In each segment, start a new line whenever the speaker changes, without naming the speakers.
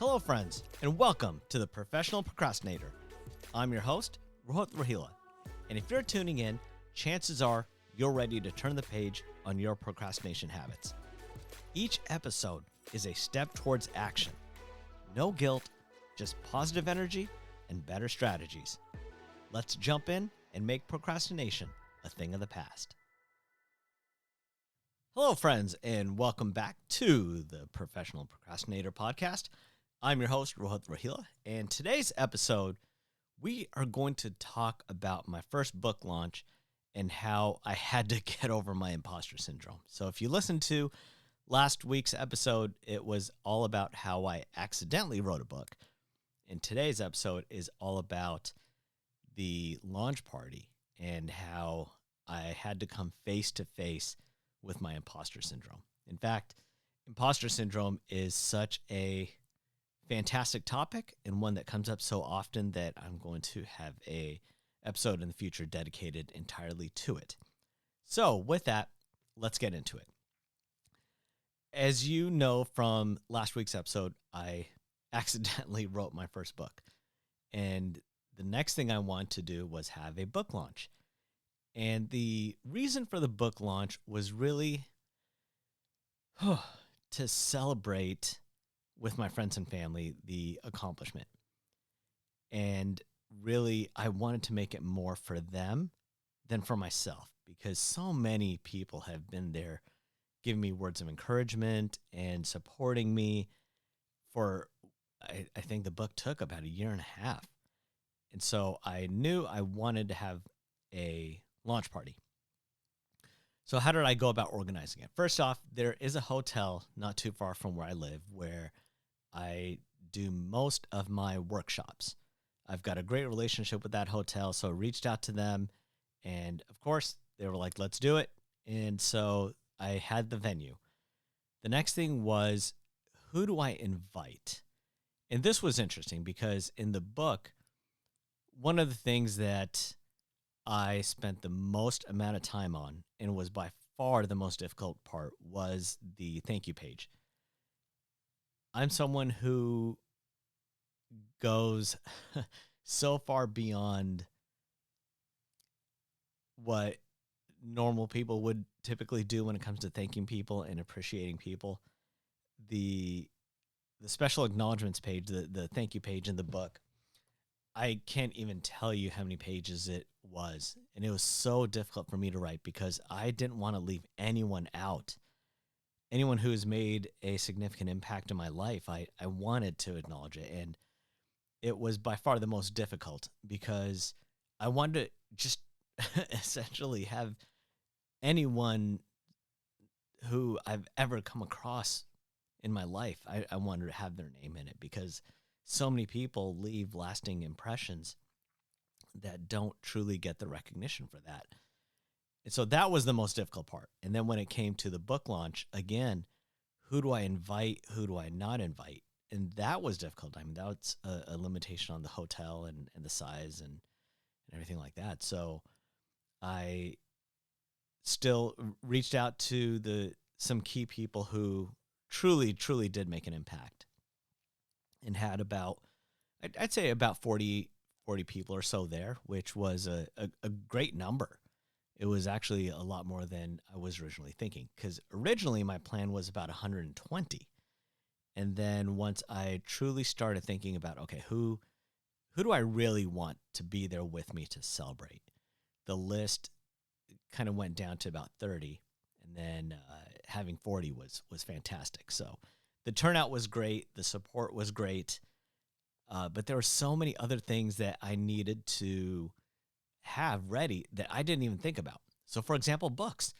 Hello, friends, and welcome to the Professional Procrastinator. I'm your host, Rohila, and if you're tuning in, chances are you're ready to turn the page on your procrastination habits. Each episode is a step towards action. No guilt, just positive energy and better strategies. Let's jump in and make procrastination a thing of the past. Hello, friends, and welcome back to the Professional Procrastinator podcast. I'm your host, Rohila, and today's episode, we are going to talk about my first book launch and how I had to get over my imposter syndrome. So if you listened to last week's episode, it was all about how I accidentally wrote a book. And today's episode is all about the launch party and how I had to come face to face with my imposter syndrome. In fact, imposter syndrome is such a fantastic topic and one that comes up so often that I'm going to have a episode in the future dedicated entirely to it. So with that, let's get into it. As you know from last week's episode, I accidentally wrote my first book. And the next thing I wanted to do was have a book launch. And the reason for the book launch was really to celebrate with my friends and family the accomplishment. And really, I wanted to make it more for them than for myself, because so many people have been there giving me words of encouragement and supporting me for, I think the book took about 1.5 years. And so I knew I wanted to have a launch party. So how did I go about organizing it? First off, there is a hotel not too far from where I live where I do most of my workshops. I've got a great relationship with that hotel, so I reached out to them, and of course, they were like, let's do it. And so I had the venue. The next thing was, who do I invite? And this was interesting because in the book, one of the things that I spent the most amount of time on, and was by far the most difficult part, was the thank you page. I'm someone who goes so far beyond what normal people would typically do when it comes to thanking people and appreciating people. The special acknowledgments page, the thank you page in the book, I can't even tell you how many pages it was. And it was so difficult for me to write because I didn't want to leave anyone out. Anyone who has made a significant impact in my life, I wanted to acknowledge it. And it was by far the most difficult because I wanted to just essentially have anyone who I've ever come across in my life, I wanted to have their name in it, because so many people leave lasting impressions that don't truly get the recognition for that. And so that was the most difficult part. And then when it came to the book launch, again, who do I invite? Who do I not invite? And that was difficult. I mean, that's a limitation on the hotel and the size and everything like that. So I still reached out to some key people who truly, truly did make an impact, and had about, I'd say about 40 people or so there, which was a great number. It was actually a lot more than I was originally thinking, because originally my plan was about 120. And then once I truly started thinking about, okay, who do I really want to be there with me to celebrate? The list kind of went down to about 30, and then having 40 was fantastic. So the turnout was great. The support was great. But there were so many other things that I needed to have ready that I didn't even think about. So for example, books.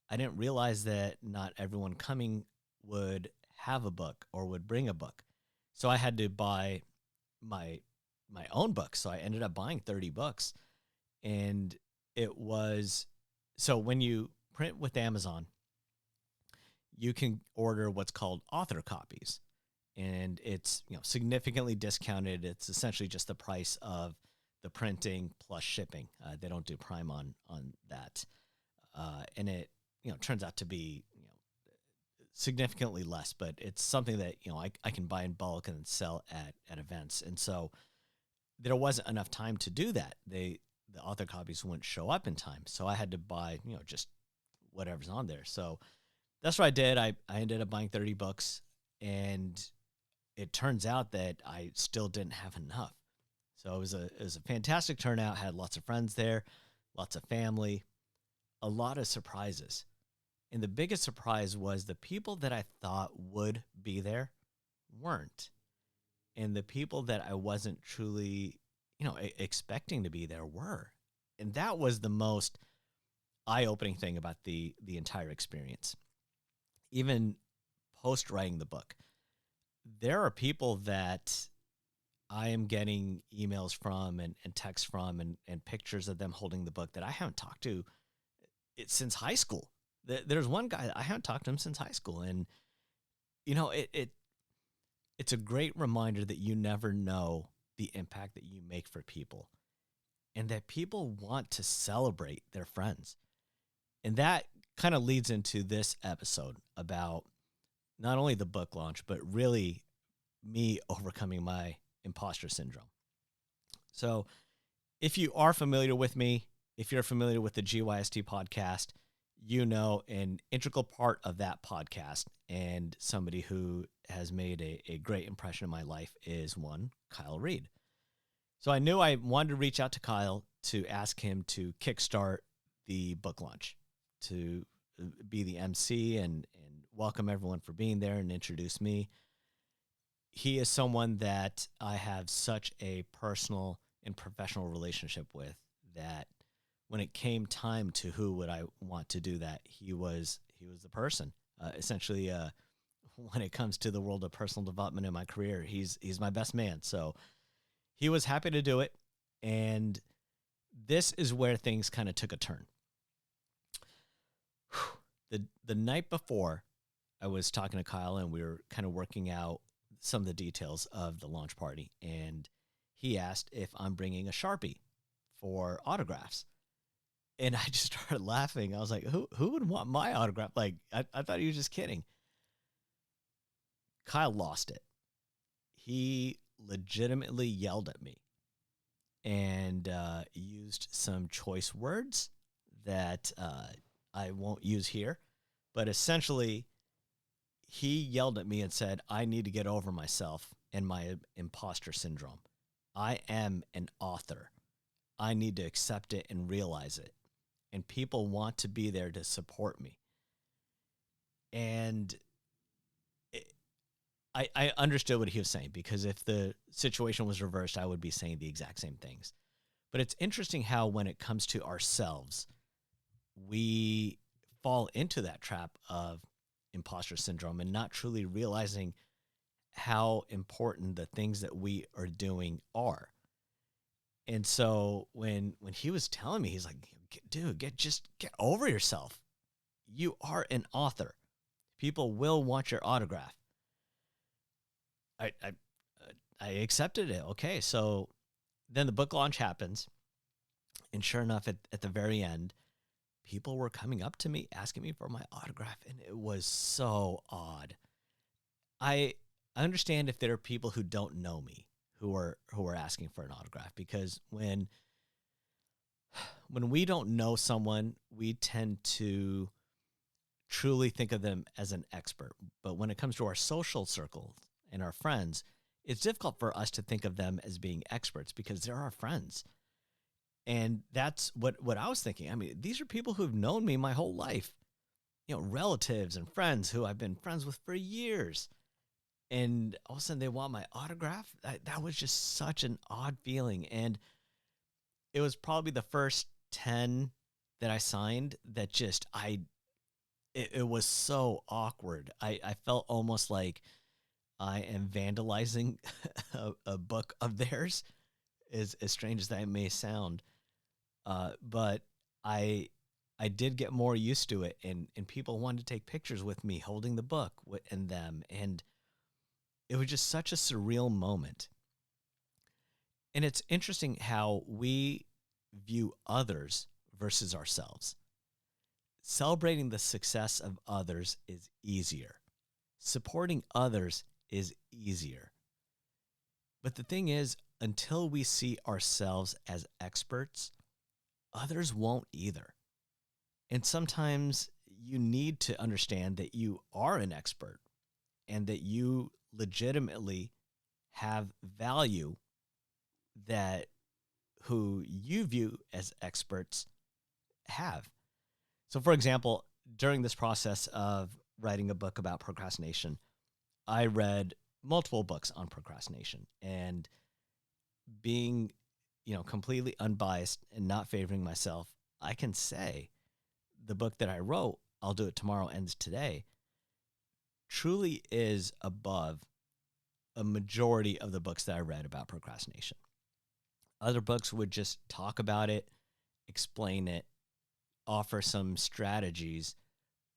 I didn't realize that not everyone coming would have a book or would bring a book. So I had to buy my own books. So I ended up buying 30 books. And it was, so when you print with Amazon, you can order what's called author copies. And it's, significantly discounted. It's essentially just the price of the printing plus shipping. They don't do Prime on that. And it, turns out to be, significantly less, but it's something that, I can buy in bulk and sell at events. And so there wasn't enough time to do that. The author copies wouldn't show up in time. So I had to buy, just whatever's on there. So that's what I did. I ended up buying 30 books, and it turns out that I still didn't have enough. So it was a fantastic turnout, had lots of friends there, lots of family, a lot of surprises. And the biggest surprise was the people that I thought would be there weren't. And the people that I wasn't truly, expecting to be there were. And that was the most eye-opening thing about the entire experience. Even post writing the book, there are people that I am getting emails from and texts from and pictures of them holding the book that I haven't talked to since high school. There's one guy, I haven't talked to him since high school. And, it's a great reminder that you never know the impact that you make for people, and that people want to celebrate their friends. And that kind of leads into this episode about not only the book launch, but really me overcoming my imposter syndrome. So if you are familiar with me, if you're familiar with the GYST podcast, an integral part of that podcast and somebody who has made a great impression in my life is one, Kyle Reed. So I knew I wanted to reach out to Kyle to ask him to kickstart the book launch, to be the MC and welcome everyone for being there and introduce me. He is someone that I have such a personal and professional relationship with that when it came time to who would I want to do that, he was the person. Essentially, when it comes to the world of personal development in my career, he's my best man. So he was happy to do it, and this is where things kind of took a turn. The night before, I was talking to Kyle, and we were kind of working out some of the details of the launch party, and he asked if I'm bringing a Sharpie for autographs. And I just started laughing. I was like, who would want my autograph? Like, I thought he was just kidding. Kyle lost it. He legitimately yelled at me and used some choice words that I won't use here. But essentially, he yelled at me and said, I need to get over myself and my imposter syndrome. I am an author. I need to accept it and realize it. And people want to be there to support me. And I understood what he was saying, because if the situation was reversed, I would be saying the exact same things. But it's interesting how when it comes to ourselves, we fall into that trap of imposter syndrome and not truly realizing how important the things that we are doing are. And so when he was telling me, he's like, dude, just get over yourself. You are an author. People will want your autograph. I accepted it. Okay, so then the book launch happens, and sure enough, at the very end, people were coming up to me, asking me for my autograph, and it was so odd. I understand if there are people who don't know me who are asking for an autograph, because when we don't know someone, we tend to truly think of them as an expert. But when it comes to our social circles and our friends, it's difficult for us to think of them as being experts because they're our friends. And that's what I was thinking. I mean, these are people who've known me my whole life, relatives and friends who I've been friends with for years. And all of a sudden they want my autograph. That was just such an odd feeling. And it was probably the first 10 that I signed that just, it was so awkward. I felt almost like I am vandalizing a book of theirs, as strange as that may sound. But I did get more used to it, and people wanted to take pictures with me holding the book and them. And it was just such a surreal moment. And it's interesting how we view others versus ourselves. Celebrating the success of others is easier. Supporting others is easier. But the thing is, until we see ourselves as experts, others won't either. And sometimes you need to understand that you are an expert and that you legitimately have value that who you view as experts have. So, for example, during this process of writing a book about procrastination, I read multiple books on procrastination, and being, completely unbiased and not favoring myself, I can say the book that I wrote, I'll Do It Tomorrow Ends Today, truly is above a majority of the books that I read about procrastination. Other books would just talk about it, explain it, offer some strategies,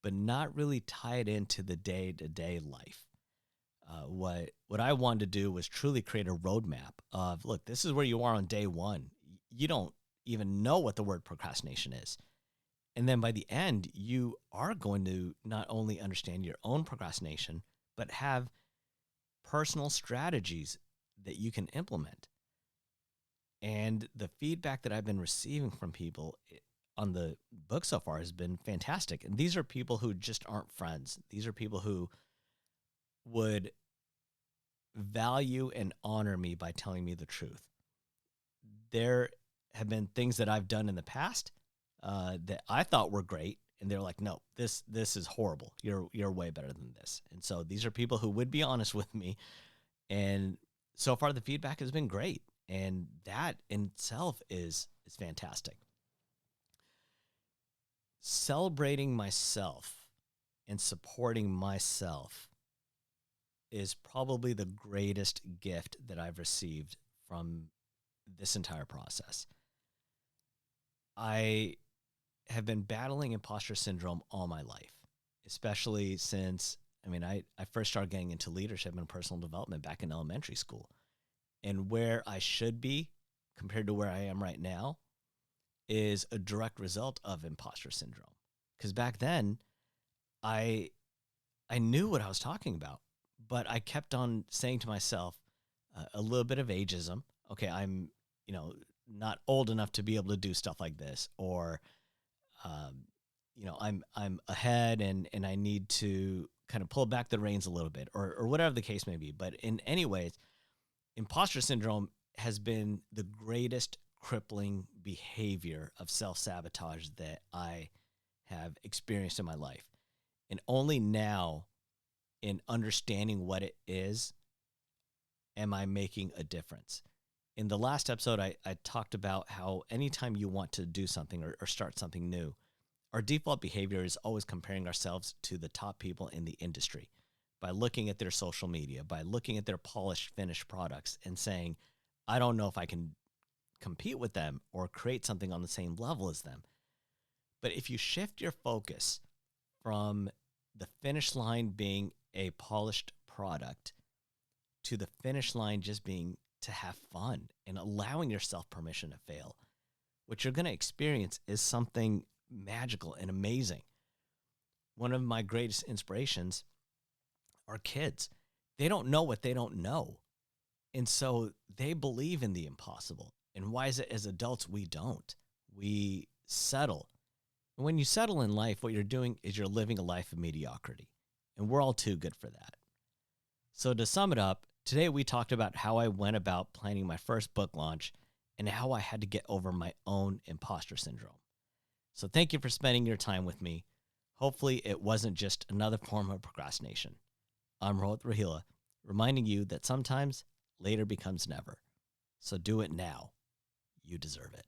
but not really tie it into the day-to-day life. What I wanted to do was truly create a roadmap of, look, this is where you are on day one. You don't even know what the word procrastination is. And then by the end, you are going to not only understand your own procrastination, but have personal strategies that you can implement. And the feedback that I've been receiving from people on the book so far has been fantastic. And these are people who just aren't friends. These are people who would value and honor me by telling me the truth. There have been things that I've done in the past that I thought were great, and they're like, no, this is horrible. You're way better than this. And so these are people who would be honest with me, and so far the feedback has been great, and that in itself is fantastic. Celebrating myself and supporting myself is probably the greatest gift that I've received from this entire process. I have been battling imposter syndrome all my life, especially since, I first started getting into leadership and personal development back in elementary school. And where I should be compared to where I am right now is a direct result of imposter syndrome. Because back then, I knew what I was talking about, but I kept on saying to myself, a little bit of ageism. Okay, I'm, not old enough to be able to do stuff like this, or, I'm ahead and I need to kind of pull back the reins a little bit, or whatever the case may be. But in any ways, imposter syndrome has been the greatest crippling behavior of self-sabotage that I have experienced in my life. And only now, in understanding what it is, am I making a difference. In the last episode, I talked about how anytime you want to do something or start something new, our default behavior is always comparing ourselves to the top people in the industry by looking at their social media, by looking at their polished, finished products and saying, I don't know if I can compete with them or create something on the same level as them. But if you shift your focus from the finish line being a polished product to the finish line just being to have fun and allowing yourself permission to fail, what you're going to experience is something magical and amazing. One of my greatest inspirations are kids. They don't know what they don't know. And so they believe in the impossible. And why is it as adults we don't? We settle. And when you settle in life, what you're doing is you're living a life of mediocrity. And we're all too good for that. So to sum it up, today we talked about how I went about planning my first book launch and how I had to get over my own imposter syndrome. So thank you for spending your time with me. Hopefully it wasn't just another form of procrastination. I'm Rohila, reminding you that sometimes later becomes never. So do it now. You deserve it.